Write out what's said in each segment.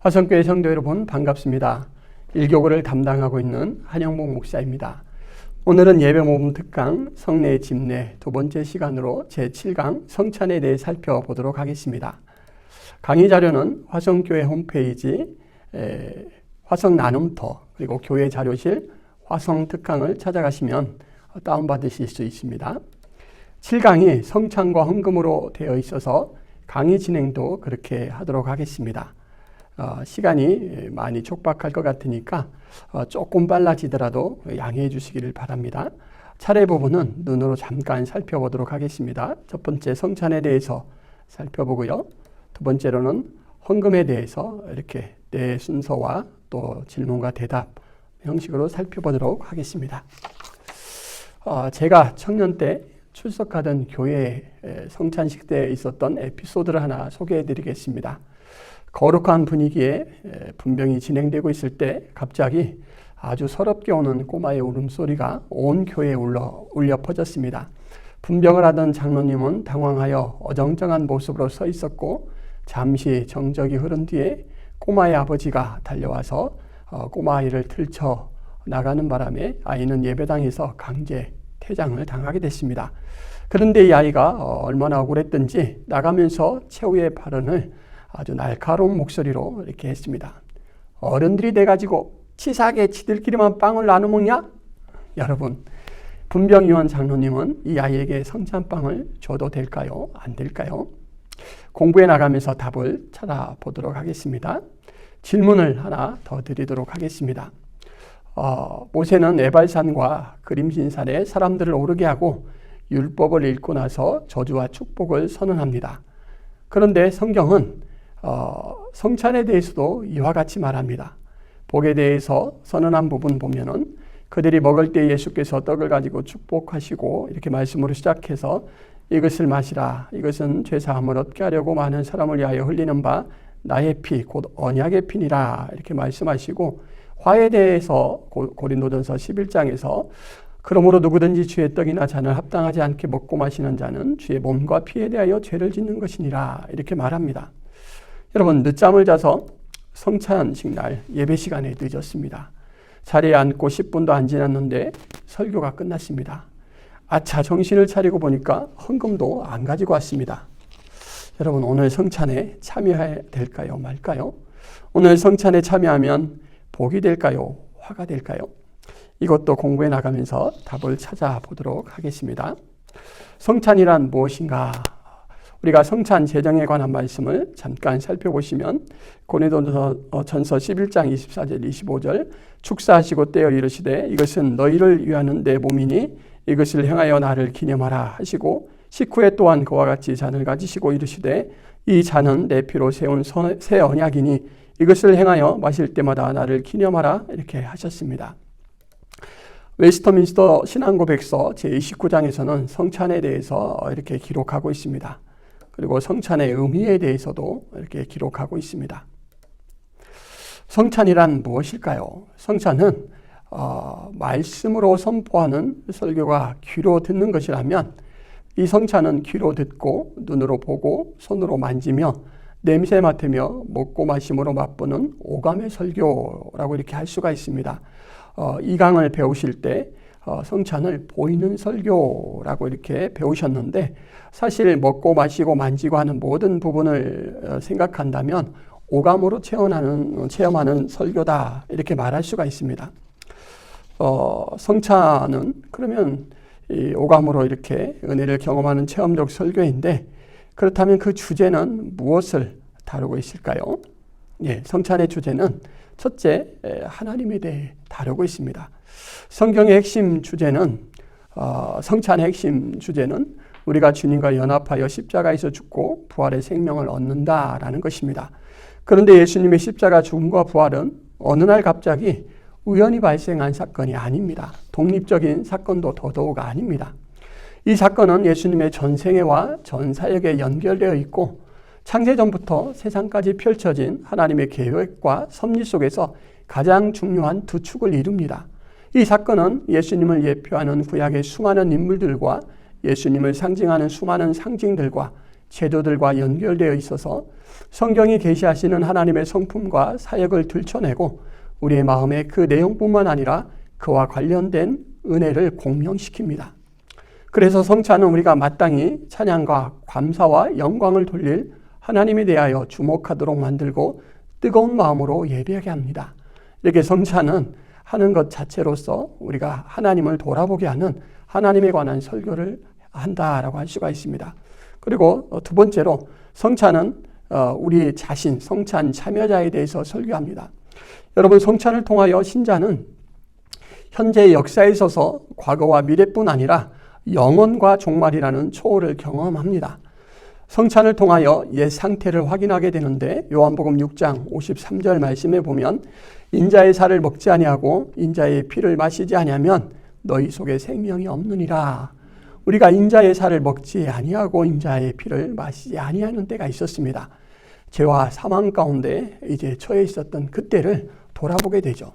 화성교회 성도 여러분 반갑습니다. 일교구를 담당하고 있는 한영복 목사입니다. 오늘은 예배 모범 특강 성례 집례 두 번째 시간으로 제7강 성찬에 대해 살펴보도록 하겠습니다. 강의 자료는 화성교회 홈페이지 화성 나눔터 그리고 교회 자료실 화성 특강을 찾아가시면 다운받으실 수 있습니다. 7강이 성찬과 헌금으로 되어 있어서 강의 진행도 그렇게 하도록 하겠습니다. 시간이 많이 촉박할 것 같으니까 조금 빨라지더라도 양해해 주시기를 바랍니다. 차례 부분은 눈으로 잠깐 살펴보도록 하겠습니다. 첫 번째 성찬에 대해서 살펴보고요. 두 번째로는 헌금에 대해서 이렇게 내 순서와 또 질문과 대답 형식으로 살펴보도록 하겠습니다. 제가 청년 때 출석하던 교회 성찬식 때 있었던 에피소드를 하나 소개해 드리겠습니다. 거룩한 분위기에 분병이 진행되고 있을 때 갑자기 아주 서럽게 오는 꼬마의 울음소리가 온 교회에 울려 퍼졌습니다. 분병을 하던 장로님은 당황하여 어정쩡한 모습으로 서 있었고 잠시 정적이 흐른 뒤에 꼬마의 아버지가 달려와서 꼬마 아이를 들쳐 나가는 바람에 아이는 예배당에서 강제 퇴장을 당하게 됐습니다. 그런데 이 아이가 얼마나 억울했던지 나가면서 최후의 발언을 아주 날카로운 목소리로 이렇게 했습니다. 어른들이 돼가지고 치사하게 지들끼리만 빵을 나눠 먹냐? 여러분, 분병위원 장로님은 이 아이에게 성찬빵을 줘도 될까요? 안 될까요? 공부해 나가면서 답을 찾아보도록 하겠습니다. 질문을 하나 더 드리도록 하겠습니다. 모세는 에발산과 그림신산에 사람들을 오르게 하고 율법을 읽고 나서 저주와 축복을 선언합니다. 그런데 성경은 성찬에 대해서도 이와 같이 말합니다. 복에 대해서 선언한 부분 보면은 그들이 먹을 때 예수께서 떡을 가지고 축복하시고 이렇게 말씀으로 시작해서 이것을 마시라. 이것은 죄사함을 얻게 하려고 많은 사람을 위하여 흘리는 바 나의 피 곧 언약의 피니라 이렇게 말씀하시고 화에 대해서 고린도전서 11장에서 그러므로 누구든지 주의 떡이나 잔을 합당하지 않게 먹고 마시는 자는 주의 몸과 피에 대하여 죄를 짓는 것이니라 이렇게 말합니다. 여러분, 늦잠을 자서 성찬식 날 예배 시간에 늦었습니다. 자리에 앉고 10분도 안 지났는데 설교가 끝났습니다. 아차, 정신을 차리고 보니까 헌금도 안 가지고 왔습니다. 여러분, 오늘 성찬에 참여해야 될까요? 말까요? 오늘 성찬에 참여하면 복이 될까요? 화가 될까요? 이것도 공부해 나가면서 답을 찾아보도록 하겠습니다. 성찬이란 무엇인가? 우리가 성찬 제정에 관한 말씀을 잠깐 살펴보시면 고린도전서 11장 24절 25절 축사하시고 떼어 이르시되 이것은 너희를 위하는 내 몸이니 이것을 행하여 나를 기념하라 하시고 식후에 또한 그와 같이 잔을 가지시고 이르시되 이 잔은 내 피로 세운 새 언약이니 이것을 행하여 마실 때마다 나를 기념하라 이렇게 하셨습니다. 웨스터민스터 신앙고백서 제29장에서는 성찬에 대해서 이렇게 기록하고 있습니다. 그리고 성찬의 의미에 대해서도 이렇게 기록하고 있습니다. 성찬이란 무엇일까요? 성찬은 말씀으로 선포하는 설교가 귀로 듣는 것이라면 이 성찬은 귀로 듣고 눈으로 보고 손으로 만지며 냄새 맡으며 먹고 마심으로 맛보는 오감의 설교라고 이렇게 할 수가 있습니다. 이 강을 배우실 때 성찬을 보이는 설교라고 이렇게 배우셨는데 사실 먹고 마시고 만지고 하는 모든 부분을 생각한다면 오감으로 체험하는 설교다 이렇게 말할 수가 있습니다. 성찬은 그러면 이 오감으로 이렇게 은혜를 경험하는 체험적 설교인데 그렇다면 그 주제는 무엇을 다루고 있을까요? 예, 성찬의 주제는 첫째, 하나님에 대해 다루고 있습니다. 성경의 핵심 주제는 성찬의 핵심 주제는 우리가 주님과 연합하여 십자가에서 죽고 부활의 생명을 얻는다라는 것입니다. 그런데 예수님의 십자가 죽음과 부활은 어느 날 갑자기 우연히 발생한 사건이 아닙니다. 독립적인 사건도 더더욱 아닙니다. 이 사건은 예수님의 전생애와 전사역에 연결되어 있고 창세전부터 세상까지 펼쳐진 하나님의 계획과 섭리 속에서 가장 중요한 두 축을 이룹니다. 이 사건은 예수님을 예표하는 구약의 수많은 인물들과 예수님을 상징하는 수많은 상징들과 제도들과 연결되어 있어서 성경이 계시하시는 하나님의 성품과 사역을 들춰내고 우리의 마음에 그 내용뿐만 아니라 그와 관련된 은혜를 공명시킵니다. 그래서 성찬은 우리가 마땅히 찬양과 감사와 영광을 돌릴 하나님에 대하여 주목하도록 만들고 뜨거운 마음으로 예배하게 합니다. 이렇게 성찬은 하는 것 자체로서 우리가 하나님을 돌아보게 하는 하나님에 관한 설교를 한다라고 할 수가 있습니다. 그리고 두 번째로 성찬은 우리 자신, 성찬 참여자에 대해서 설교합니다. 여러분, 성찬을 통하여 신자는 현재 역사에 있어서 과거와 미래뿐 아니라 영원과 종말이라는 초월을 경험합니다. 성찬을 통하여 옛 상태를 확인하게 되는데 요한복음 6장 53절 말씀에 보면 인자의 살을 먹지 아니하고 인자의 피를 마시지 아니하면 너희 속에 생명이 없느니라. 우리가 인자의 살을 먹지 아니하고 인자의 피를 마시지 아니하는 때가 있었습니다. 죄와 사망 가운데 이제 처해 있었던 그때를 돌아보게 되죠.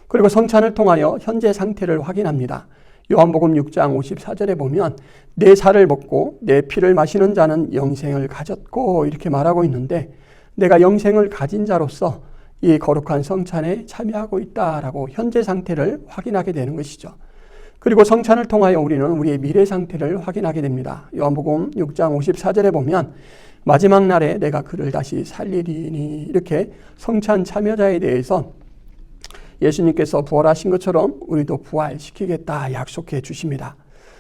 그리고 성찬을 통하여 현재 상태를 확인합니다. 요한복음 6장 54절에 보면 내 살을 먹고 내 피를 마시는 자는 영생을 가졌고 이렇게 말하고 있는데 내가 영생을 가진 자로서 이 거룩한 성찬에 참여하고 있다라고 현재 상태를 확인하게 되는 것이죠. 그리고 성찬을 통하여 우리는 우리의 미래 상태를 확인하게 됩니다. 요한복음 6장 54절에 보면 마지막 날에 내가 그를 다시 살리리니 이렇게 성찬 참여자에 대해서 예수님께서 부활하신 것처럼 우리도 부활시키겠다 약속해 주십니다.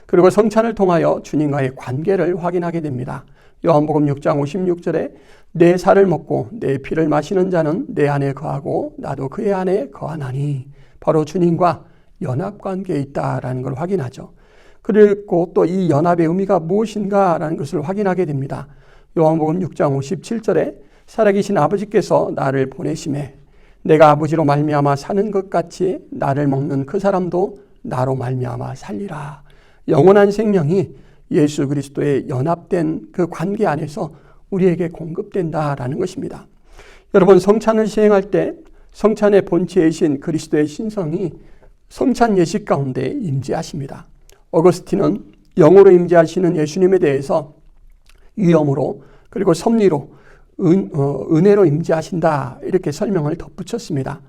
그리고 성찬을 통하여 주님과의 관계를 확인하게 됩니다. 요한복음 6장 56절에 내 살을 먹고 내 피를 마시는 자는 내 안에 거하고 나도 그의 안에 거하나니 바로 주님과 연합관계에 있다라는 걸 확인하죠. 그리고 또 이 연합의 의미가 무엇인가라는 것을 확인하게 됩니다. 요한복음 6장 57절에 살아계신 아버지께서 나를 보내심에 내가 아버지로 말미암아 사는 것 같이 나를 먹는 그 사람도 나로 말미암아 살리라. 영원한 생명이 예수 그리스도의 연합된 그 관계 안에서 우리에게 공급된다라는 것입니다. 여러분, 성찬을 시행할 때 성찬의 본체이신 그리스도의 신성이 성찬 예식 가운데 임재하십니다. 어거스틴은 영으로 임재하시는 예수님에 대해서 위엄으로 그리고 섭리로 은혜로 임재하신다 이렇게 설명을 덧붙였습니다.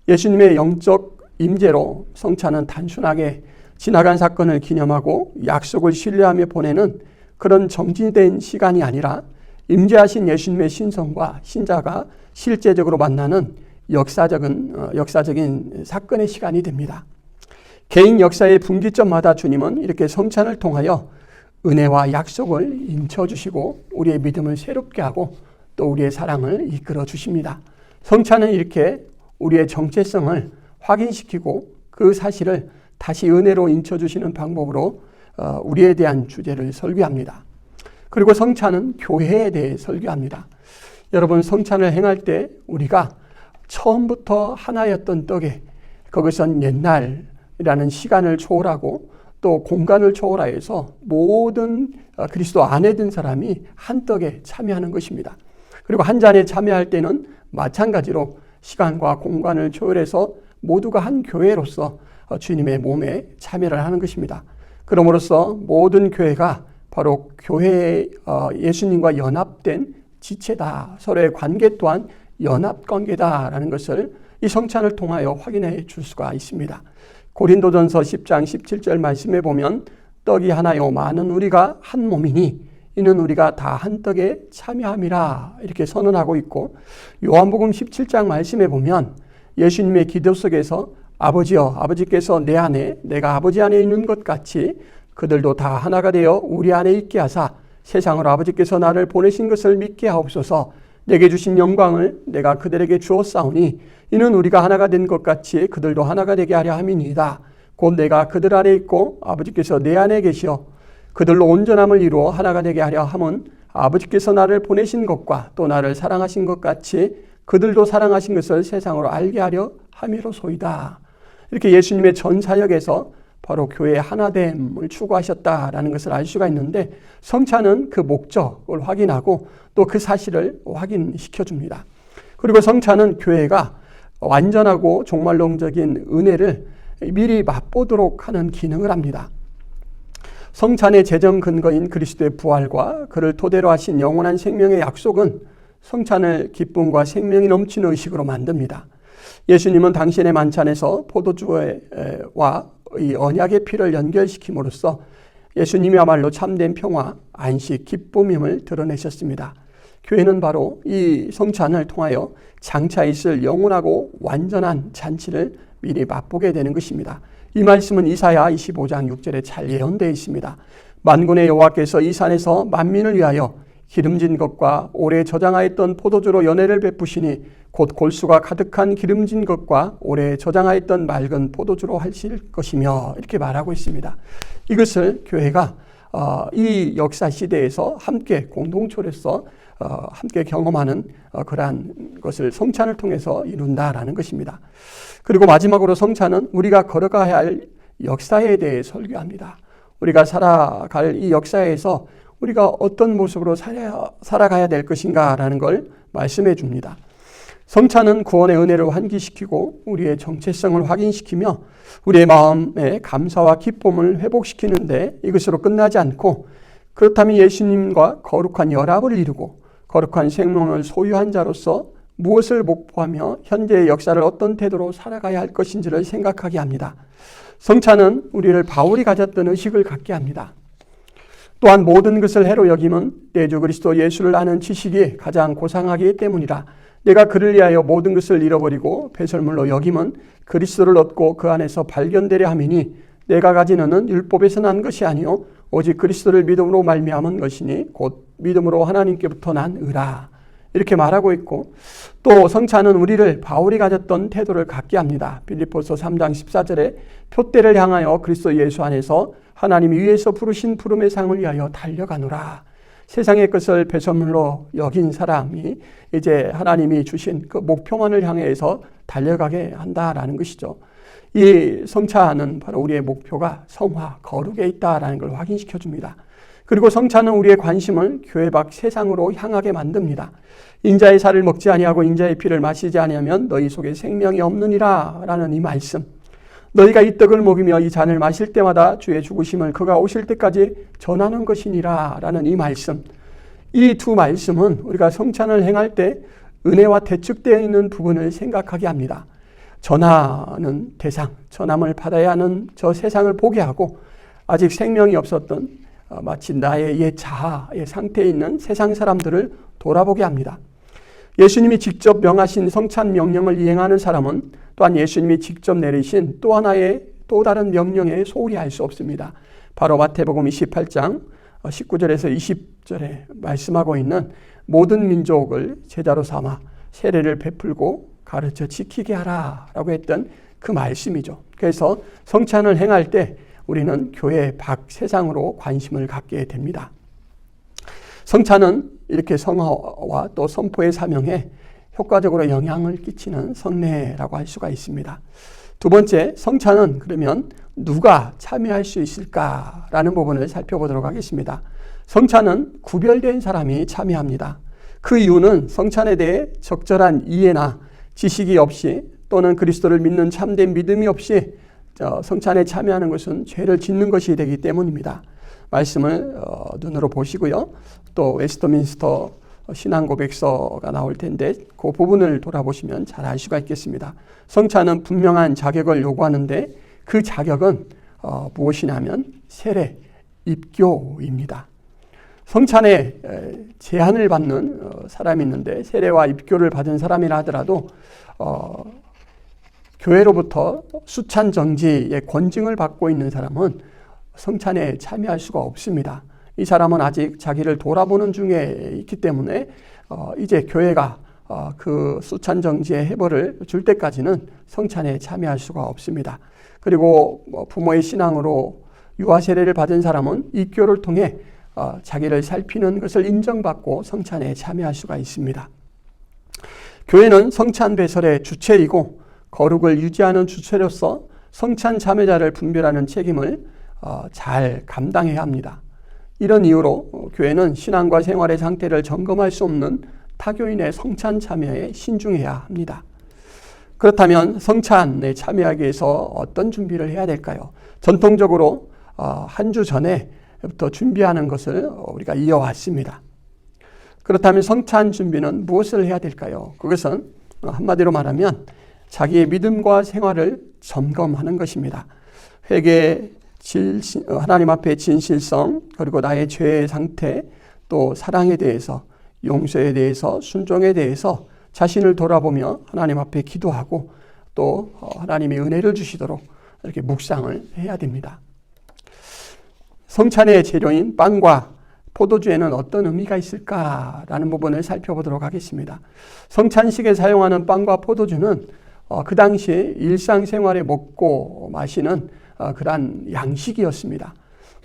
예수님의 영적 임재로 성찬은 단순하게 지나간 사건을 기념하고 약속을 신뢰하며 보내는 그런 정지된 시간이 아니라 임재하신 예수님의 신성과 신자가 실제적으로 만나는 역사적인 사건의 시간이 됩니다. 개인 역사의 분기점마다 주님은 이렇게 성찬을 통하여 은혜와 약속을 인쳐주시고 우리의 믿음을 새롭게 하고 또 우리의 사랑을 이끌어 주십니다. 성찬은 이렇게 우리의 정체성을 확인시키고 그 사실을 다시 은혜로 인쳐주시는 방법으로 우리에 대한 주제를 설교합니다. 그리고 성찬은 교회에 대해 설교합니다. 여러분, 성찬을 행할 때 우리가 처음부터 하나였던 떡에 그것은 옛날이라는 시간을 초월하고 또 공간을 초월하여서 모든 그리스도 안에 든 사람이 한 떡에 참여하는 것입니다. 그리고 한 잔에 참여할 때는 마찬가지로 시간과 공간을 초월해서 모두가 한 교회로서 주님의 몸에 참여를 하는 것입니다. 그러므로써 모든 교회가 바로 교회의 예수님과 연합된 지체다. 서로의 관계 또한 연합관계다라는 것을 이 성찬을 통하여 확인해 줄 수가 있습니다. 고린도전서 10장 17절 말씀에 보면 떡이 하나요 많은 우리가 한 몸이니 이는 우리가 다 한 떡에 참여함이라 이렇게 선언하고 있고, 요한복음 17장 말씀에 보면 예수님의 기도 속에서 아버지여 아버지께서 내 안에 내가 아버지 안에 있는 것 같이 그들도 다 하나가 되어 우리 안에 있게 하사 세상으로 아버지께서 나를 보내신 것을 믿게 하옵소서. 내게 주신 영광을 내가 그들에게 주었사오니 이는 우리가 하나가 된 것 같이 그들도 하나가 되게 하려 함이니이다. 곧 내가 그들 안에 있고 아버지께서 내 안에 계시어 그들로 온전함을 이루어 하나가 되게 하려 함은 아버지께서 나를 보내신 것과 또 나를 사랑하신 것 같이 그들도 사랑하신 것을 세상으로 알게 하려 함이로소이다. 이렇게 예수님의 전 사역에서 바로 교회의 하나됨을 추구하셨다라는 것을 알 수가 있는데, 성찬은 그 목적을 확인하고 또 그 사실을 확인시켜 줍니다. 그리고 성찬은 교회가 완전하고 종말론적인 은혜를 미리 맛보도록 하는 기능을 합니다. 성찬의 재정 근거인 그리스도의 부활과 그를 토대로 하신 영원한 생명의 약속은 성찬을 기쁨과 생명이 넘치는 의식으로 만듭니다. 예수님은 당신의 만찬에서 포도주와 이 언약의 피를 연결시킴으로써 예수님이야말로 참된 평화, 안식, 기쁨임을 드러내셨습니다. 교회는 바로 이 성찬을 통하여 장차 있을 영원하고 완전한 잔치를 미리 맛보게 되는 것입니다. 이 말씀은 이사야 25장 6절에 잘 예언되어 있습니다. 만군의 여호와께서 이 산에서 만민을 위하여 기름진 것과 오래 저장하였던 포도주로 연회를 베푸시니 곧 골수가 가득한 기름진 것과 오래 저장하였던 맑은 포도주로 하실 것이며 이렇게 말하고 있습니다. 이것을 교회가 이 역사 시대에서 함께 공동체로서 함께 경험하는 그러한 것을 성찬을 통해서 이룬다라는 것입니다. 그리고 마지막으로 성찬은 우리가 걸어가야 할 역사에 대해 설교합니다. 우리가 살아갈 이 역사에서 우리가 어떤 모습으로 살아가야 될 것인가라는 걸 말씀해 줍니다. 성찬은 구원의 은혜를 환기시키고 우리의 정체성을 확인시키며 우리의 마음의 감사와 기쁨을 회복시키는데 이것으로 끝나지 않고 그렇다면 예수님과 거룩한 연합을 이루고 거룩한 생명을 소유한 자로서 무엇을 목표하며 현재의 역사를 어떤 태도로 살아가야 할 것인지를 생각하게 합니다. 성찬은 우리를 바울이 가졌던 의식을 갖게 합니다. 또한 모든 것을 해로 여김은 내 주 그리스도 예수를 아는 지식이 가장 고상하기 때문이라. 내가 그를 위하여 모든 것을 잃어버리고 배설물로 여김은 그리스도를 얻고 그 안에서 발견되려 함이니 내가 가진 은은 율법에서 난 것이 아니요 오직 그리스도를 믿음으로 말미암은 것이니 곧 믿음으로 하나님께부터 난 의라. 이렇게 말하고 있고 또 성찬은 우리를 바울이 가졌던 태도를 갖게 합니다. 빌립보서 3장 14절에 표대를 향하여 그리스도 예수 안에서 하나님이 위에서 부르신 부름의 상을 위하여 달려가노라. 세상의 것을 배설물로 여긴 사람이 이제 하나님이 주신 그 목표만을 향해서 달려가게 한다라는 것이죠. 이 성찬은 바로 우리의 목표가 성화, 거룩에 있다라는 걸 확인시켜 줍니다. 그리고 성찬은 우리의 관심을 교회 밖 세상으로 향하게 만듭니다. 인자의 살을 먹지 아니하고 인자의 피를 마시지 아니하면 너희 속에 생명이 없느니라 라는 이 말씀. 너희가 이 떡을 먹이며 이 잔을 마실 때마다 주의 죽으심을 그가 오실 때까지 전하는 것이니라 라는 이 말씀. 이 두 말씀은 우리가 성찬을 행할 때 은혜와 대축되어 있는 부분을 생각하게 합니다. 전하는 대상, 전함을 받아야 하는 저 세상을 보게 하고 아직 생명이 없었던 마치 나의 옛 자아의 상태에 있는 세상 사람들을 돌아보게 합니다. 예수님이 직접 명하신 성찬 명령을 이행하는 사람은 또한 예수님이 직접 내리신 또 하나의 또 다른 명령에 소홀히 할 수 없습니다. 바로 마태복음 28장 19절에서 20절에 말씀하고 있는 모든 민족을 제자로 삼아 세례를 베풀고 가르쳐 지키게 하라 라고 했던 그 말씀이죠. 그래서 성찬을 행할 때 우리는 교회 밖 세상으로 관심을 갖게 됩니다. 성찬은 이렇게 성화와 또 선포의 사명에 효과적으로 영향을 끼치는 성례라고 할 수가 있습니다. 두 번째, 성찬은 그러면 누가 참여할 수 있을까라는 부분을 살펴보도록 하겠습니다. 성찬은 구별된 사람이 참여합니다. 그 이유는 성찬에 대해 적절한 이해나 지식이 없이 또는 그리스도를 믿는 참된 믿음이 없이 성찬에 참여하는 것은 죄를 짓는 것이 되기 때문입니다. 말씀을 눈으로 보시고요. 또 웨스트민스터 신앙고백서가 나올 텐데 그 부분을 돌아보시면 잘 알 수가 있겠습니다. 성찬은 분명한 자격을 요구하는데 그 자격은 무엇이냐면 세례, 입교입니다. 성찬에 제한을 받는 사람이 있는데 세례와 입교를 받은 사람이라 하더라도 교회로부터 수찬 정지의 권징을 받고 있는 사람은 성찬에 참여할 수가 없습니다. 이 사람은 아직 자기를 돌아보는 중에 있기 때문에 이제 교회가 그 수찬 정지의 해벌을 줄 때까지는 성찬에 참여할 수가 없습니다. 그리고 부모의 신앙으로 유아 세례를 받은 사람은 입교를 통해 자기를 살피는 것을 인정받고 성찬에 참여할 수가 있습니다. 교회는 성찬 배설의 주체이고 거룩을 유지하는 주체로서 성찬 참여자를 분별하는 책임을 잘 감당해야 합니다. 이런 이유로 교회는 신앙과 생활의 상태를 점검할 수 없는 타교인의 성찬 참여에 신중해야 합니다. 그렇다면 성찬에 참여하기 위해서 어떤 준비를 해야 될까요? 전통적으로 한 주 전에 때부터 준비하는 것을 우리가 이어왔습니다. 그렇다면 성찬 준비는 무엇을 해야 될까요? 그것은 한마디로 말하면 자기의 믿음과 생활을 점검하는 것입니다. 회개, 하나님 앞에 진실성, 그리고 나의 죄의 상태, 또 사랑에 대해서, 용서에 대해서, 순종에 대해서 자신을 돌아보며 하나님 앞에 기도하고 또 하나님의 은혜를 주시도록 이렇게 묵상을 해야 됩니다. 성찬의 재료인 빵과 포도주에는 어떤 의미가 있을까라는 부분을 살펴보도록 하겠습니다. 성찬식에 사용하는 빵과 포도주는 그 당시에 일상생활에 먹고 마시는 그러한 양식이었습니다.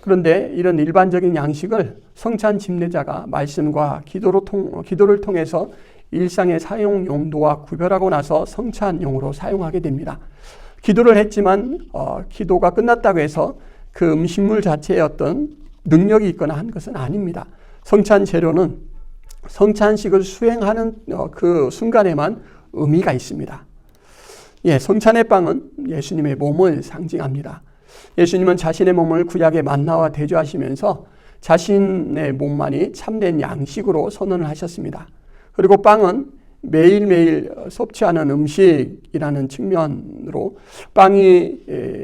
그런데 이런 일반적인 양식을 성찬 집례자가 말씀과 기도를 통해서 일상의 사용 용도와 구별하고 나서 성찬용으로 사용하게 됩니다. 기도를 했지만 기도가 끝났다고 해서 그 음식물 자체에 어떤 능력이 있거나 한 것은 아닙니다. 성찬 재료는 성찬식을 수행하는 그 순간에만 의미가 있습니다. 성찬의 빵은 예수님의 몸을 상징합니다. 예수님은 자신의 몸을 구약의 만나와 대조하시면서 자신의 몸만이 참된 양식으로 선언을 하셨습니다. 그리고 빵은 매일매일 섭취하는 음식이라는 측면으로 빵이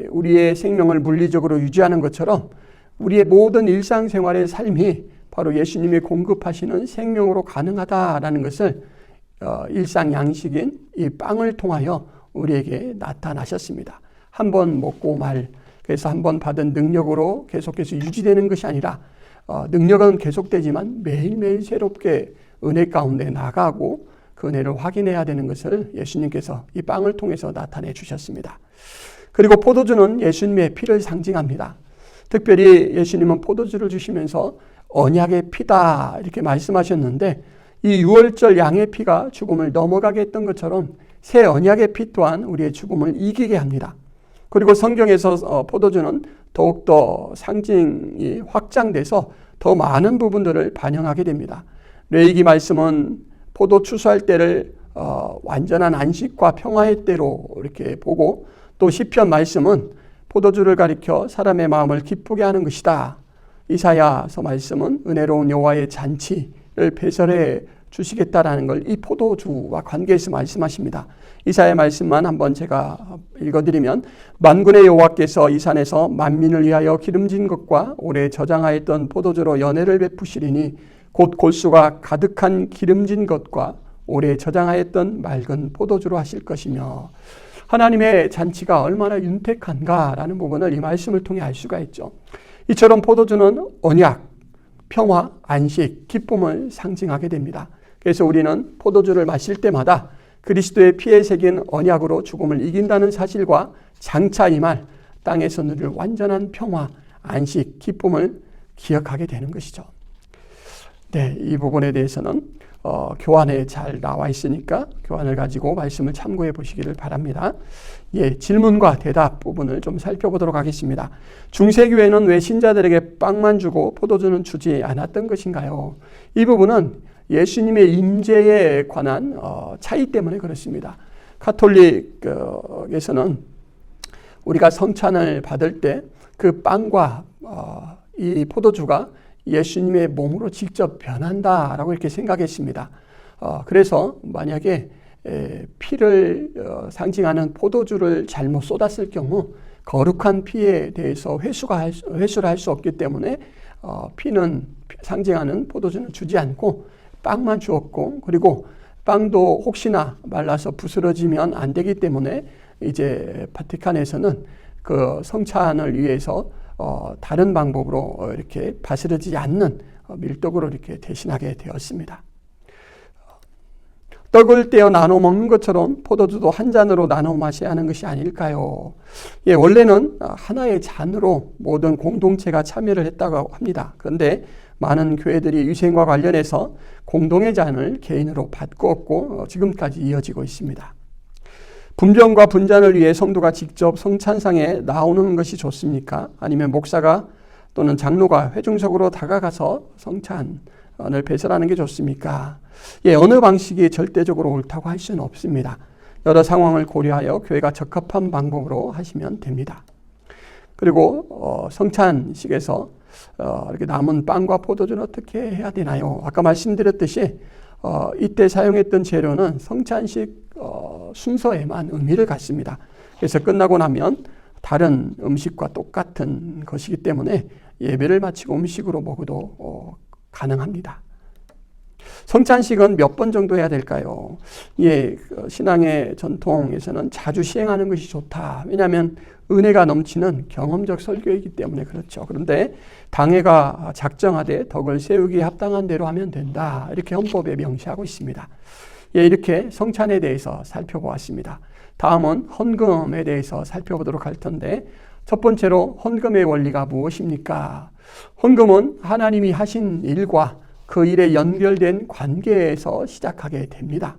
우리의 생명을 물리적으로 유지하는 것처럼 우리의 모든 일상생활의 삶이 바로 예수님이 공급하시는 생명으로 가능하다라는 것을 일상 양식인 이 빵을 통하여 우리에게 나타나셨습니다. 한 번 먹고 그래서 한 번 받은 능력으로 계속해서 유지되는 것이 아니라 능력은 계속되지만 매일매일 새롭게 은혜 가운데 나가고 그 은혜를 확인해야 되는 것을 예수님께서 이 빵을 통해서 나타내 주셨습니다. 그리고 포도주는 예수님의 피를 상징합니다. 특별히 예수님은 포도주를 주시면서 언약의 피다 이렇게 말씀하셨는데 이 유월절 양의 피가 죽음을 넘어가게 했던 것처럼 새 언약의 피 또한 우리의 죽음을 이기게 합니다. 그리고 성경에서 포도주는 더욱더 상징이 확장돼서 더 많은 부분들을 반영하게 됩니다. 레위기 말씀은 포도 추수할 때를 완전한 안식과 평화의 때로 이렇게 보고 또 시편 말씀은 포도주를 가리켜 사람의 마음을 기쁘게 하는 것이다. 이사야서 말씀은 은혜로운 여호와의 잔치를 배설해 주시겠다라는 걸 이 포도주와 관계해서 말씀하십니다. 이사야 말씀만 한번 제가 읽어드리면 만군의 여호와께서 이 산에서 만민을 위하여 기름진 것과 오래 저장하였던 포도주로 연회를 베푸시리니 곧 골수가 가득한 기름진 것과 오래 저장하였던 맑은 포도주로 하실 것이며 하나님의 잔치가 얼마나 윤택한가라는 부분을 이 말씀을 통해 알 수가 있죠. 이처럼 포도주는 언약, 평화, 안식, 기쁨을 상징하게 됩니다. 그래서 우리는 포도주를 마실 때마다 그리스도의 피에 새긴 언약으로 죽음을 이긴다는 사실과 장차 임할 땅에서 누릴 완전한 평화, 안식, 기쁨을 기억하게 되는 것이죠. 이 부분에 대해서는 교환에 잘 나와 있으니까 교환을 가지고 말씀을 참고해 보시기를 바랍니다. 질문과 대답 부분을 좀 살펴보도록 하겠습니다. 중세교회는 왜 신자들에게 빵만 주고 포도주는 주지 않았던 것인가요? 이 부분은 예수님의 임재에 관한 차이 때문에 그렇습니다. 가톨릭에서는 우리가 성찬을 받을 때 그 빵과 이 포도주가 예수님의 몸으로 직접 변한다라고 이렇게 생각했습니다. 그래서 만약에 피를 상징하는 포도주를 잘못 쏟았을 경우 거룩한 피에 대해서 회수를 할 수 없기 때문에 피는 상징하는 포도주는 주지 않고 빵만 주었고 그리고 빵도 혹시나 말라서 부스러지면 안 되기 때문에 이제 바티칸에서는 그 성찬을 위해서 다른 방법으로 이렇게 바스러지지 않는 밀떡으로 이렇게 대신하게 되었습니다. 떡을 떼어 나눠 먹는 것처럼 포도주도 한 잔으로 나눠 마셔야 하는 것이 아닐까요? 원래는 하나의 잔으로 모든 공동체가 참여를 했다고 합니다. 그런데 많은 교회들이 위생과 관련해서 공동의 잔을 개인으로 바꾸었고 지금까지 이어지고 있습니다. 분변과 분잔을 위해 성도가 직접 성찬상에 나오는 것이 좋습니까? 아니면 목사가 또는 장로가 회중석으로 다가가서 성찬을 배설하는 게 좋습니까? 어느 방식이 절대적으로 옳다고 할 수는 없습니다. 여러 상황을 고려하여 교회가 적합한 방법으로 하시면 됩니다. 그리고 성찬식에서 이렇게 남은 빵과 포도주는 어떻게 해야 되나요? 아까 말씀드렸듯이 이때 사용했던 재료는 성찬식 순서에만 의미를 갖습니다. 그래서 끝나고 나면 다른 음식과 똑같은 것이기 때문에 예배를 마치고 음식으로 먹어도 가능합니다. 성찬식은 몇 번 정도 해야 될까요? 신앙의 전통에서는 자주 시행하는 것이 좋다. 왜냐하면 은혜가 넘치는 경험적 설교이기 때문에 그렇죠. 그런데 당회가 작정하되 덕을 세우기에 합당한 대로 하면 된다. 이렇게 헌법에 명시하고 있습니다. 이렇게 성찬에 대해서 살펴보았습니다. 다음은 헌금에 대해서 살펴보도록 할 텐데, 첫 번째로 헌금의 원리가 무엇입니까? 헌금은 하나님이 하신 일과 그 일에 연결된 관계에서 시작하게 됩니다.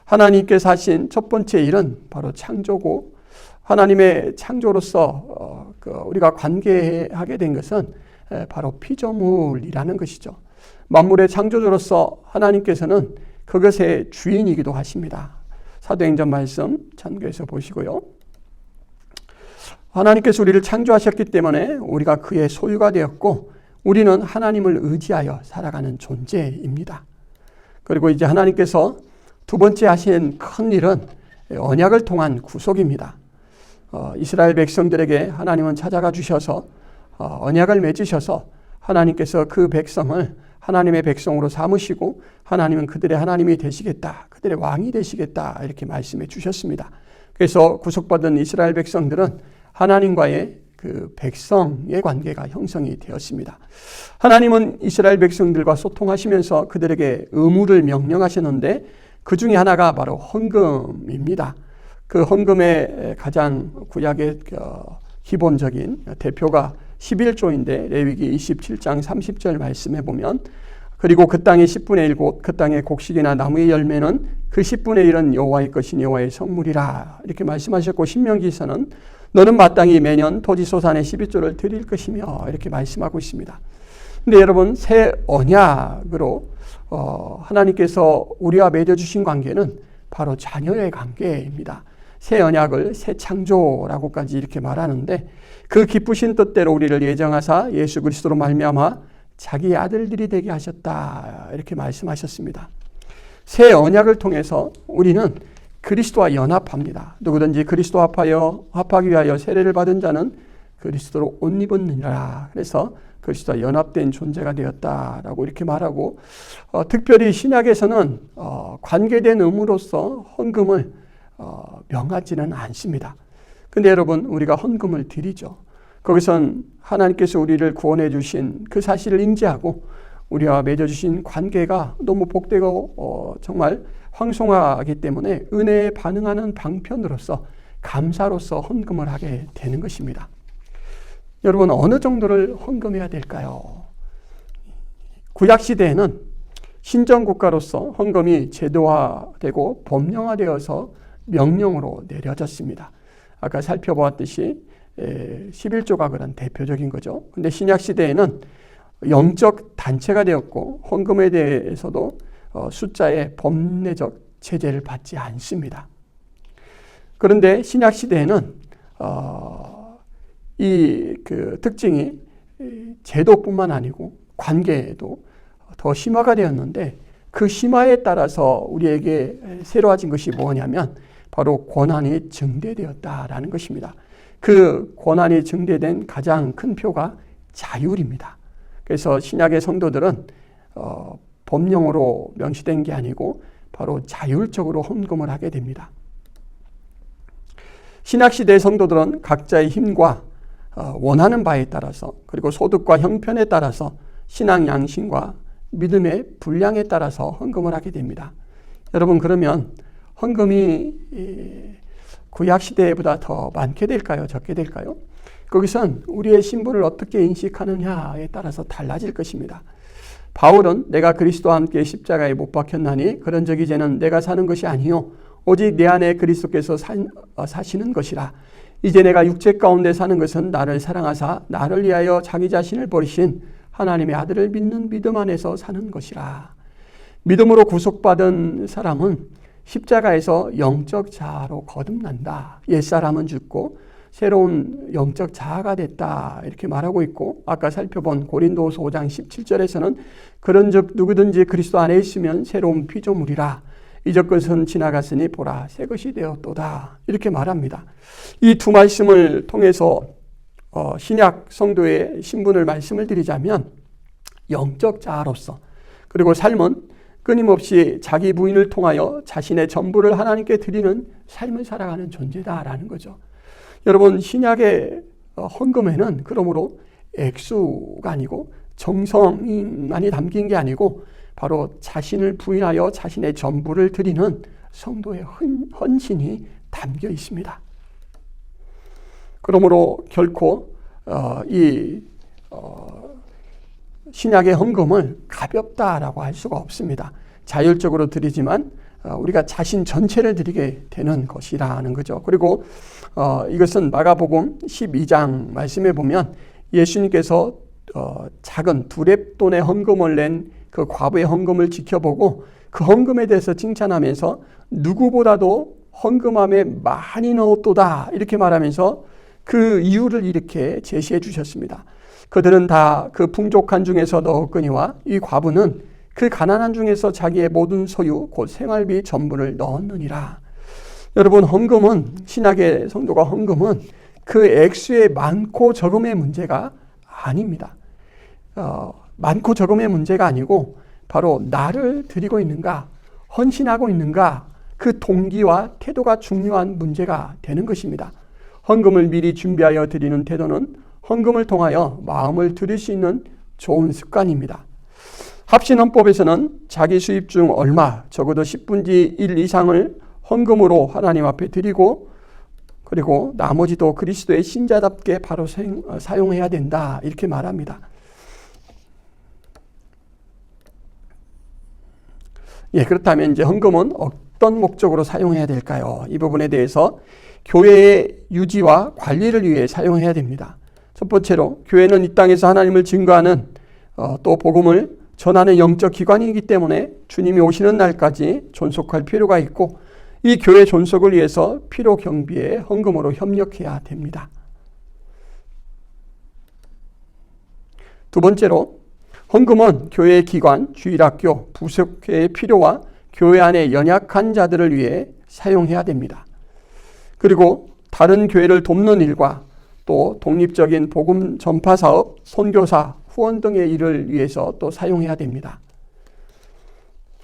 하나님께서 하신 첫 번째 일은 바로 창조고, 하나님의 창조로서 우리가 관계하게 된 것은 바로 피조물이라는 것이죠. 만물의 창조주로서 하나님께서는 그것의 주인이기도 하십니다. 사도행전 말씀 참고해서 보시고요. 하나님께서 우리를 창조하셨기 때문에 우리가 그의 소유가 되었고, 우리는 하나님을 의지하여 살아가는 존재입니다. 그리고 이제 하나님께서 두 번째 하신 큰 일은 언약을 통한 구속입니다. 이스라엘 백성들에게 하나님은 찾아가 주셔서 언약을 맺으셔서 하나님께서 그 백성을 하나님의 백성으로 삼으시고, 하나님은 그들의 하나님이 되시겠다, 그들의 왕이 되시겠다, 이렇게 말씀해 주셨습니다. 그래서 구속받은 이스라엘 백성들은 하나님과의 그 백성의 관계가 형성이 되었습니다. 하나님은 이스라엘 백성들과 소통하시면서 그들에게 의무를 명령하셨는데, 그 중에 하나가 바로 헌금입니다. 그 헌금의 가장 구약의 기본적인 대표가 11조인데 레위기 27장 30절 말씀해 보면, 그리고 그 땅의 10분의 1 곧 그 땅의 곡식이나 나무의 열매는 그 10분의 1은 여호와의 것이니 여호와의 성물이라, 이렇게 말씀하셨고, 신명기에서는 너는 마땅히 매년 토지소산의 12조를 드릴 것이며, 이렇게 말씀하고 있습니다. 근데 여러분, 새 언약으로 하나님께서 우리와 맺어주신 관계는 바로 자녀의 관계입니다. 새 언약을 새 창조라고까지 이렇게 말하는데, 그 기쁘신 뜻대로 우리를 예정하사 예수 그리스도로 말미암아 자기의 아들들이 되게 하셨다, 이렇게 말씀하셨습니다. 새 언약을 통해서 우리는 그리스도와 연합합니다. 누구든지 그리스도와 합하기 위하여 세례를 받은 자는 그리스도로 옷 입었느니라. 그래서 그리스도와 연합된 존재가 되었다라고 이렇게 말하고, 특별히 신약에서는 관계된 의무로서 헌금을 명하지는 않습니다. 근데 여러분, 우리가 헌금을 드리죠. 거기선 하나님께서 우리를 구원해 주신 그 사실을 인지하고 우리와 맺어주신 관계가 너무 복되고 정말 황송하기 때문에 은혜에 반응하는 방편으로서 감사로서 헌금을 하게 되는 것입니다. 여러분, 어느 정도를 헌금해야 될까요? 구약시대에는 신정국가로서 헌금이 제도화되고 법령화되어서 명령으로 내려졌습니다. 아까 살펴보았듯이 11조가 그런 대표적인 거죠. 근데 신약시대에는 영적 단체가 되었고, 헌금에 대해서도 숫자의 법례적 제재를 받지 않습니다. 그런데 신약시대에는 이 특징이 제도뿐만 아니고 관계에도 더 심화가 되었는데, 그 심화에 따라서 우리에게 새로워진 것이 뭐냐면 바로 권한이 증대되었다라는 것입니다. 그 권한이 증대된 가장 큰 표가 자율입니다. 그래서 신약의 성도들은 법령으로 명시된 게 아니고 바로 자율적으로 헌금을 하게 됩니다. 신약시대의 성도들은 각자의 힘과 원하는 바에 따라서, 그리고 소득과 형편에 따라서 신앙 양심과 믿음의 분량에 따라서 헌금을 하게 됩니다. 여러분, 그러면 헌금이 구약시대보다 더 많게 될까요? 적게 될까요? 거기선 우리의 신분을 어떻게 인식하느냐에 따라서 달라질 것입니다. 바울은 내가 그리스도와 함께 십자가에 못 박혔나니 그런즉 이제는 내가 사는 것이 아니요 오직 내 안에 그리스도께서 사시는 것이라. 이제 내가 육체 가운데 사는 것은 나를 사랑하사 나를 위하여 자기 자신을 버리신 하나님의 아들을 믿는 믿음 안에서 사는 것이라. 믿음으로 구속받은 사람은 십자가에서 영적 자아로 거듭난다. 옛사람은 죽고 새로운 영적 자아가 됐다 이렇게 말하고 있고, 아까 살펴본 고린도후서 5장 17절에서는 그런즉 누구든지 그리스도 안에 있으면 새로운 피조물이라 이적 것은 지나갔으니 보라 새 것이 되었도다 이렇게 말합니다. 이 두 말씀을 통해서 신약 성도의 신분을 말씀을 드리자면 영적 자아로서, 그리고 삶은 끊임없이 자기 부인을 통하여 자신의 전부를 하나님께 드리는 삶을 살아가는 존재다라는 거죠. 여러분, 신약의 헌금에는 그러므로 액수가 아니고 정성만이 담긴 게 아니고 바로 자신을 부인하여 자신의 전부를 드리는 성도의 헌신이 담겨 있습니다. 그러므로 결코 신약의 헌금을 가볍다라고 할 수가 없습니다. 자율적으로 드리지만 우리가 자신 전체를 드리게 되는 것이라는 거죠. 그리고 이것은 마가복음 12장 말씀에 보면 예수님께서 작은 두렙돈의 헌금을 낸 그 과부의 헌금을 지켜보고 그 헌금에 대해서 칭찬하면서 누구보다도 헌금함에 많이 넣었도다 이렇게 말하면서 그 이유를 이렇게 제시해 주셨습니다. 그들은 다 그 풍족한 중에서 넣었거니와 이 과부는 그 가난한 중에서 자기의 모든 소유 곧 생활비 전부를 넣었느니라. 여러분, 헌금은, 신약의 성도가 헌금은 그 액수의 많고 적음의 문제가 아닙니다. 많고 적음의 문제가 아니고 바로 나를 드리고 있는가, 헌신하고 있는가, 그 동기와 태도가 중요한 문제가 되는 것입니다. 헌금을 미리 준비하여 드리는 태도는 헌금을 통하여 마음을 드릴 수 있는 좋은 습관입니다. 합신헌법에서는 자기 수입 중 얼마, 적어도 10분의 1 이상을 헌금으로 하나님 앞에 드리고, 그리고 나머지도 그리스도의 신자답게 바로 사용해야 된다 이렇게 말합니다. 그렇다면 이제 헌금은 어떤 목적으로 사용해야 될까요? 이 부분에 대해서 교회의 유지와 관리를 위해 사용해야 됩니다. 첫 번째로, 교회는 이 땅에서 하나님을 증거하는 또 복음을 전하는 영적 기관이기 때문에 주님이 오시는 날까지 존속할 필요가 있고, 이 교회 존속을 위해서 필요 경비에 헌금으로 협력해야 됩니다. 두 번째로, 헌금은 교회의 기관, 주일학교, 부속회의 필요와 교회 안에 연약한 자들을 위해 사용해야 됩니다. 그리고 다른 교회를 돕는 일과 또 독립적인 복음 전파 사업, 선교사, 후원 등의 일을 위해서 또 사용해야 됩니다.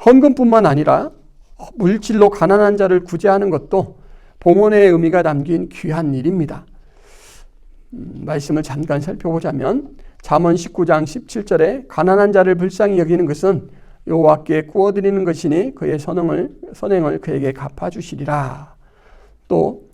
헌금뿐만 아니라 물질로 가난한 자를 구제하는 것도 봉헌의 의미가 담긴 귀한 일입니다. 말씀을 잠깐 살펴보자면 잠언 19장 17절에 가난한 자를 불쌍히 여기는 것은 여호와께 구워드리는 것이니 그의 선행을 그에게 갚아주시리라. 또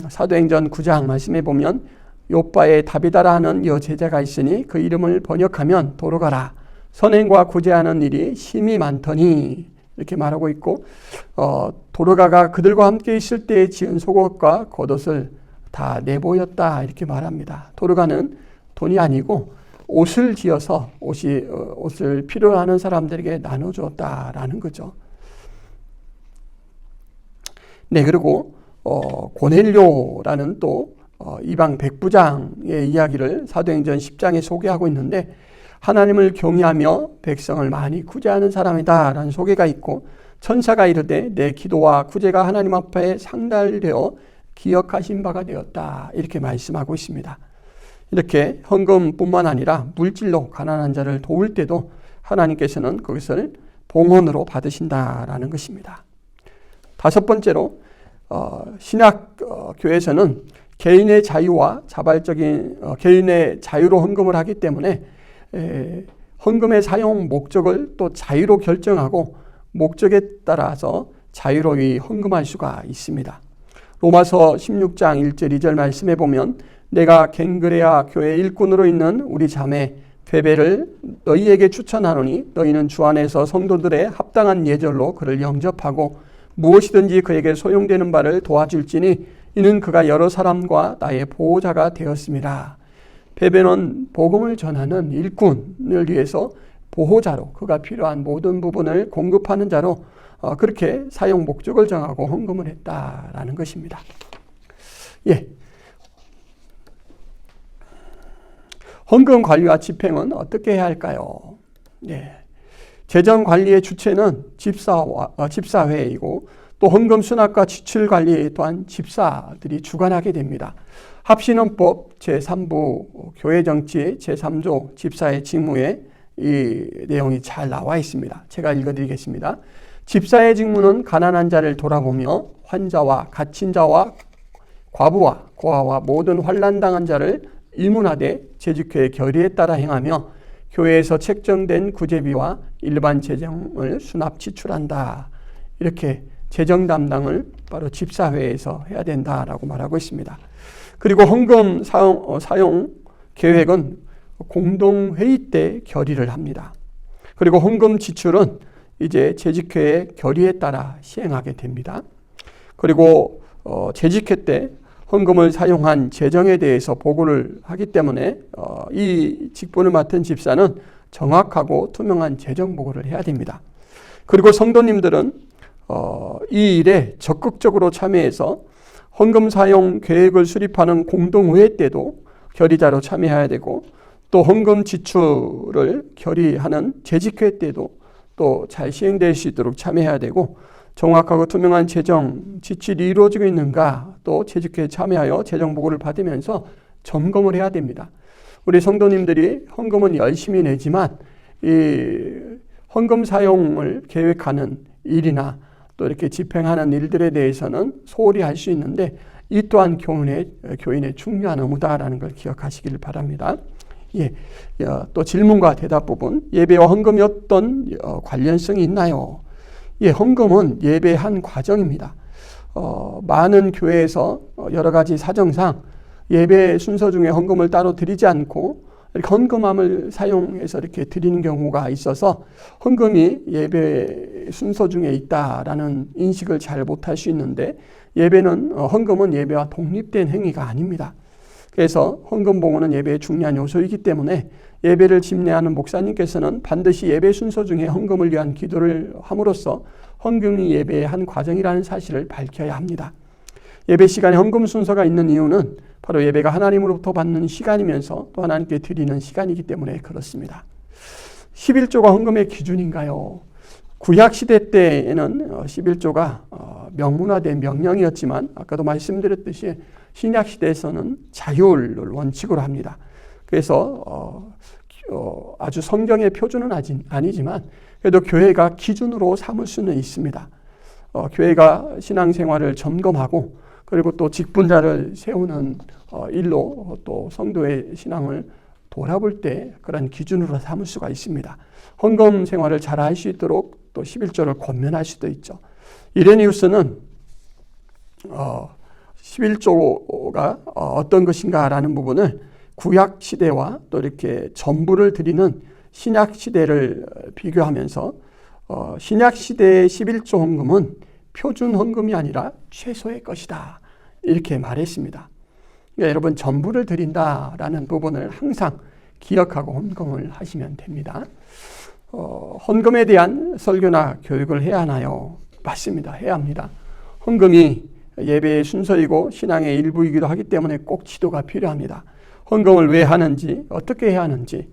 사도행전 9장 말씀에 보면 요바에 다비다라 하는 여제자가 있으니 그 이름을 번역하면 도로가라. 선행과 구제하는 일이 심히 많더니 이렇게 말하고 있고, 도로가가 그들과 함께 있을 때 지은 속옷과 겉옷을 다 내보였다 이렇게 말합니다. 도로가는 돈이 아니고 옷을 지어서 옷을 필요로 하는 사람들에게 나눠주었다라는 거죠. 그리고 고넬료라는 또 이방 백부장의 이야기를 사도행전 10장에 소개하고 있는데, 하나님을 경외하며 백성을 많이 구제하는 사람이다라는 소개가 있고, 천사가 이르되 내 기도와 구제가 하나님 앞에 상달되어 기억하신 바가 되었다 이렇게 말씀하고 있습니다. 이렇게 헌금뿐만 아니라 물질로 가난한 자를 도울 때도 하나님께서는 그것을 봉헌으로 받으신다라는 것입니다. 다섯 번째로, 신약 교회에서는 개인의 자유와 자발적인 개인의 자유로 헌금을 하기 때문에 헌금의 사용 목적을 또 자유로 결정하고 목적에 따라서 자유로이 헌금할 수가 있습니다. 로마서 16장 1절 2절 말씀에 보면 내가 갱그레아 교회 일꾼으로 있는 우리 자매 베베를 너희에게 추천하노니 너희는 주 안에서 성도들의 합당한 예절로 그를 영접하고 무엇이든지 그에게 소용되는 바를 도와줄지니 이는 그가 여러 사람과 나의 보호자가 되었습니다. 베베는 복음을 전하는 일꾼을 위해서 보호자로, 그가 필요한 모든 부분을 공급하는 자로 그렇게 사용 목적을 정하고 헌금을 했다라는 것입니다. 헌금 관리와 집행은 어떻게 해야 할까요? 네. 재정 관리의 주체는 집사회이고 또 헌금 수납과 지출 관리 또한 집사들이 주관하게 됩니다. 합신헌법 제3부 교회정치 제3조 집사의 직무에 이 내용이 잘 나와 있습니다. 제가 읽어드리겠습니다. 집사의 직무는 가난한 자를 돌아보며 환자와 갇힌 자와 과부와 고아와 모든 환난당한 자를 일문하되 재직회의 결의에 따라 행하며 교회에서 책정된 구제비와 일반 재정을 수납 지출한다. 이렇게 재정 담당을 바로 집사회에서 해야 된다라고 말하고 있습니다. 그리고 헌금 사용 계획은 공동회의 때 결의를 합니다. 그리고 헌금 지출은 이제 재직회의 결의에 따라 시행하게 됩니다. 그리고 재직회 때 헌금을 사용한 재정에 대해서 보고를 하기 때문에 이 직분을 맡은 집사는 정확하고 투명한 재정 보고를 해야 됩니다. 그리고 성도님들은 이 일에 적극적으로 참여해서 헌금 사용 계획을 수립하는 공동회의 때도 결의자로 참여해야 되고 또 헌금 지출을 결의하는 재직회 때도 또 잘 시행될 수 있도록 참여해야 되고 정확하고 투명한 재정 지출이 이루어지고 있는가 또 재직회에 참여하여 재정 보고를 받으면서 점검을 해야 됩니다. 우리 성도님들이 헌금은 열심히 내지만 이 헌금 사용을 계획하는 일이나 또 이렇게 집행하는 일들에 대해서는 소홀히 할 수 있는데 이 또한 교인의 중요한 의무다라는 걸 기억하시길 바랍니다. 예, 또 질문과 대답 부분, 예배와 헌금이 어떤 관련성이 있나요? 예, 헌금은 예배의 한 과정입니다. 많은 교회에서 여러 가지 사정상 예배 순서 중에 헌금을 따로 드리지 않고 이렇게 헌금함을 사용해서 이렇게 드리는 경우가 있어서 헌금이 예배 순서 중에 있다라는 인식을 잘 못할 수 있는데 헌금은 예배와 독립된 행위가 아닙니다. 그래서 헌금 봉헌은 예배의 중요한 요소이기 때문에 예배를 집례하는 목사님께서는 반드시 예배 순서 중에 헌금을 위한 기도를 함으로써 헌금이 예배의 한 과정이라는 사실을 밝혀야 합니다. 예배 시간에 헌금 순서가 있는 이유는 바로 예배가 하나님으로부터 받는 시간이면서 또 하나님께 드리는 시간이기 때문에 그렇습니다. 11조가 헌금의 기준인가요? 구약시대 때에는 11조가 명문화된 명령이었지만 아까도 말씀드렸듯이 신약시대에서는 자율을 원칙으로 합니다. 그래서 아주 성경의 표준은 아니지만 그래도 교회가 기준으로 삼을 수는 있습니다. 교회가 신앙생활을 점검하고 그리고 또 직분자를 세우는 일로 또 성도의 신앙을 돌아볼 때 그런 기준으로 삼을 수가 있습니다. 헌금 생활을 잘 할 수 있도록 또 11조를 권면할 수도 있죠. 이레니우스는 11조가 어떤 것인가라는 부분을 구약 시대와 또 이렇게 전부를 드리는 신약 시대를 비교하면서 신약 시대의 11조 헌금은 표준 헌금이 아니라 최소의 것이다. 이렇게 말했습니다. 그러니까 여러분 전부를 드린다라는 부분을 항상 기억하고 헌금을 하시면 됩니다. 헌금에 대한 설교나 교육을 해야 하나요? 맞습니다. 해야 합니다. 헌금이 예배의 순서이고 신앙의 일부이기도 하기 때문에 꼭 지도가 필요합니다. 헌금을 왜 하는지, 어떻게 해야 하는지,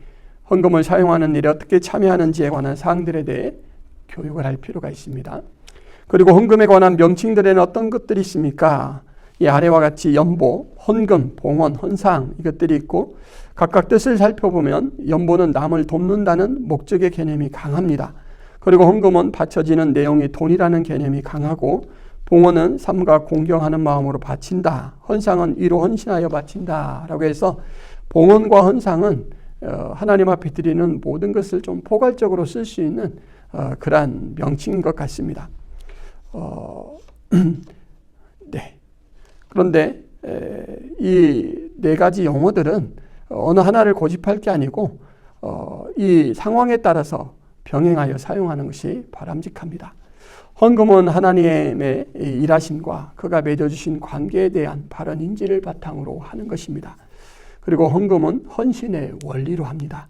헌금을 사용하는 일에 어떻게 참여하는지에 관한 사항들에 대해 교육을 할 필요가 있습니다. 그리고 헌금에 관한 명칭들에는 어떤 것들이 있습니까? 이 아래와 같이 연보, 헌금, 봉헌, 헌상 이것들이 있고 각각 뜻을 살펴보면 연보는 남을 돕는다는 목적의 개념이 강합니다. 그리고 헌금은 바쳐지는 내용이 돈이라는 개념이 강하고 봉헌은 삼가 공경하는 마음으로 바친다. 헌상은 이로 헌신하여 바친다. 라고 해서 봉헌과 헌상은 하나님 앞에 드리는 모든 것을 좀 포괄적으로 쓸 수 있는 그러한 명칭인 것 같습니다. 네. 그런데 이 네 가지 용어들은 어느 하나를 고집할 게 아니고 이 상황에 따라서 병행하여 사용하는 것이 바람직합니다. 헌금은 하나님의 일하심과 그가 맺어주신 관계에 대한 바른 인지를 바탕으로 하는 것입니다. 그리고 헌금은 헌신의 원리로 합니다.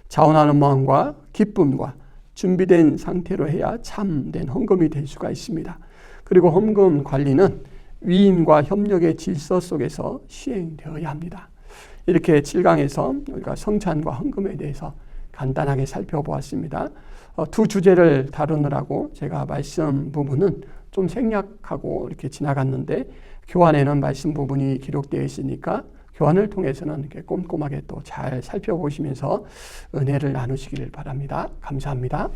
자원하는 마음과 기쁨과 준비된 상태로 해야 참된 헌금이 될 수가 있습니다. 그리고 헌금 관리는 위임과 협력의 질서 속에서 시행되어야 합니다. 이렇게 7강에서 우리가 성찬과 헌금에 대해서 간단하게 살펴보았습니다. 두 주제를 다루느라고 제가 말씀 부분은 좀 생략하고 이렇게 지나갔는데, 교환에는 말씀 부분이 기록되어 있으니까 교환을 통해서는 이렇게 꼼꼼하게 또 잘 살펴보시면서 은혜를 나누시기를 바랍니다. 감사합니다.